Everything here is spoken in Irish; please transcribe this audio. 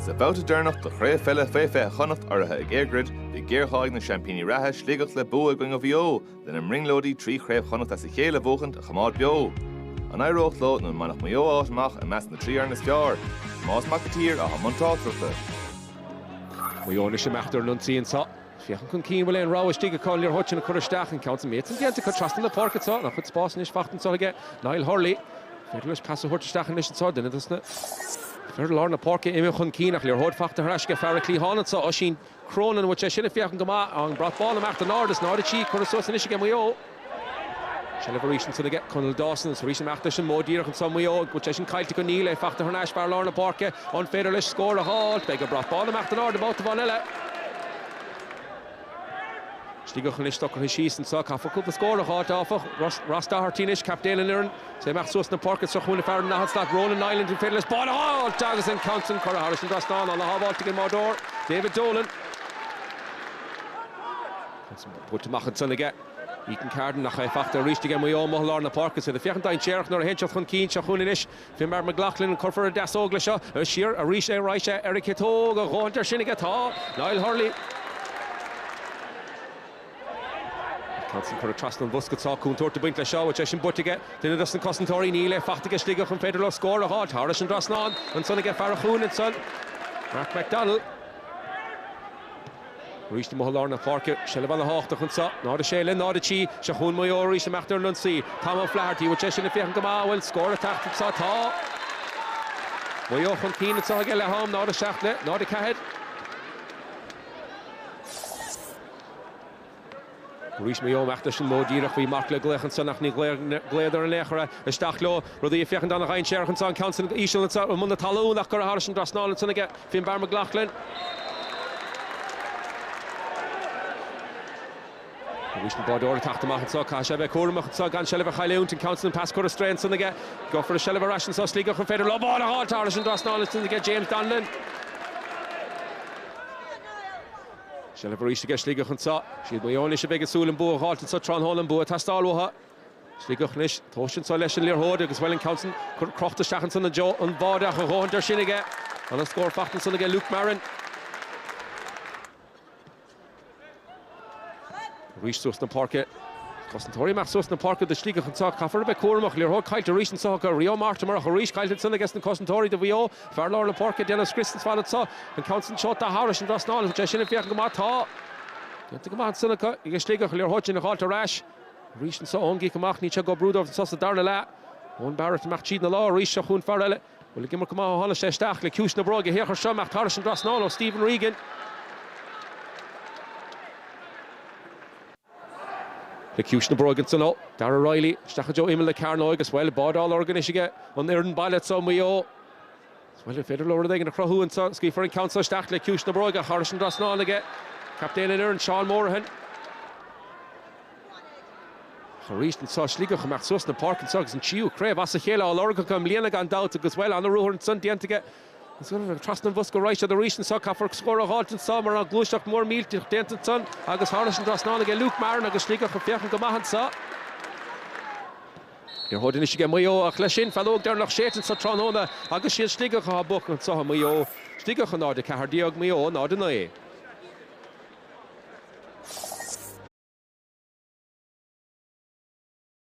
Sa bhauta durnach do Craobh Peile féife chonacht ortha ag éagrid, bhí géarcháig na Champíní ratha Sligeach le bua going a bhío, den am ringlódaí trí Craobh chonacht as a chéile bhóchant a chamád beo. An éireocht lo nó manach Maigh áitimach a meas na trí ar na spear, más macatír a hamantáilteachta. Maigh is meachtar lunsaí sa. Fiachan chun cín bhfuil an rá Sligeach cáil ar hoitin na chuiristeach an count méid an dianta chu trastan na park atá nach chud spásan is fachtan soige Niall Hurley. Féidir leis pas a chuiristeach an is atá duine dusna. Féidir lár na park imime chun cínach le ar hod fachta thraisce fear clíhanna sa ó sin Cronin which sinna fiachan gomá an brat ball amach an nádas náda tí chuirsos is go Maigh. Celebration to the get Conal Dawson, so recent actors and more dear and some way out, which I can kite to Neil, factor her Nash Bar Lorna Parker on Federalist score a halt, beg a brought ball and after Lord about the Vanilla. Sligeach and Stocker his sheets and sock off a couple score a halt off Rasta Hartinish, Captain and Aaron, say Max Sus and Parker, so when the Farron now start rolling Island and Federalist ball, oh, Jaggers and Counson, Cora Harrison Rastan on the hall to get more door, David Dolan. Put to Machin again. Ethan Carden nach fachta ríiste go Maigh Mohallar na park so the fiachan dain chearch nor a henchach chun cín se chunin is Finbar McLaughlin and Corfer das ógla seo a sheer a ríise Raisha Eric Hitog a ghontar sinnig atá Niall Hurley Canson for a trust on Busket saw cún tuairta buint le seo which sin butige duine dus an Cosantóirí Níle fachta go Sligeach an féidir le scór a halt Harris an Drasnán an son ige Farachún and son Mark McDonald Reached the Mohallar na park, Shelavan the Hawk the Hunsa, not a Shelin, not a Chi, Shahun Maigh, reached the Machter Lunsi, Tom O'Flaherty, which is in the Fiachan Gama, will score a tack from Sata. Maigh from Keen and Sagel at home, not a Shachtle, not a Cahead. Reached Maigh, Machterson, Modirach, we Mark Leglech and Sonach Glader and Lechera, a Stachlo, Roddy Fiachan down the Rhein Sheriff and Son Council, Ishel and Munda Talou, Nakara Harrison, Drasnall and Sonaget, Finbar McLaughlin. Reached the border tacht the Machin Sock, Shebe Cormach Sock and Sheliver Highland and Council and Pascor Strain son again. Go for a Sheliver Ration so Sligeach and Federal ball a halt Harrison Drasnall and again James Donlan. Sheliver reached to get Sligeach and Sock. She'd be only a big soul and Boa halt and so Tron Hall and Boa Tastalwaha. Sligeach Nish, Toshin Solesh and Lear Hode, as well in Council, Croft the Shachanson and Joe and Bardach and Hunter Shinnigan. And a score Fachton son again Luke Marin. Reached Sustan Parke, Cosantóirí Max Sustan Parke, the Sligeach and Sock, Caffer Beck Cormach, Lear Hog, Kite, Recent Sock, Rio Martimer, Harish, Kite, Son against the Cosantóirí, the VO, Farlor, Parke, Dennis Christens, Fallet Saw, and Council Shot, the Harris and Drasnall, which I shouldn't have Gamata. The command Seneca, you get Sligeach, Lear Hodge, and the Halter Rash, Recent Saw, Ongi Kamach, Nietzsche, go Brudov, and Sosa Darla, one Barrett, Machid, the Law, Rish, Shahun Farrell, will give him Kamah, Hollis, Stach, Le Kushna Broga, here, Shamach, Harris and Drasnall, Stephen Regan. The Kushna Broganson, oh, Dara Riley, Stachajo Emil, the Carnoig as well, Bodall Organishige, on the Erin Ballet, so Maigh. As well, if Federal over there, and a Craobh and so, Skifer and Council, Stachle, Kushna Broga, Harrison Drasnall again, Captain and Erin, Sean Morahan. Harish and saw Sligeach and Max Sustan, Park and Suggs and Chiu, Craobh, Asachela, all Oracle come, Liana Gandalt, as well, on the Ruhr and Sun, Diantige. It's going to trust in Busco Reich at the recent sock for score a halt in summer on Glushach more meal to Denton Son. Agus Harris and Drasnall again, Luke Marin, Agus Sligeach for Fiachan Gamahan sa. You're holding this again, Maigh, a Clashin, Falog there, Loch Shaitan, Satron, Agus Sligeach a book and saw Maigh. Sligeach and Nord, the Cahardiog Maigh, Nord and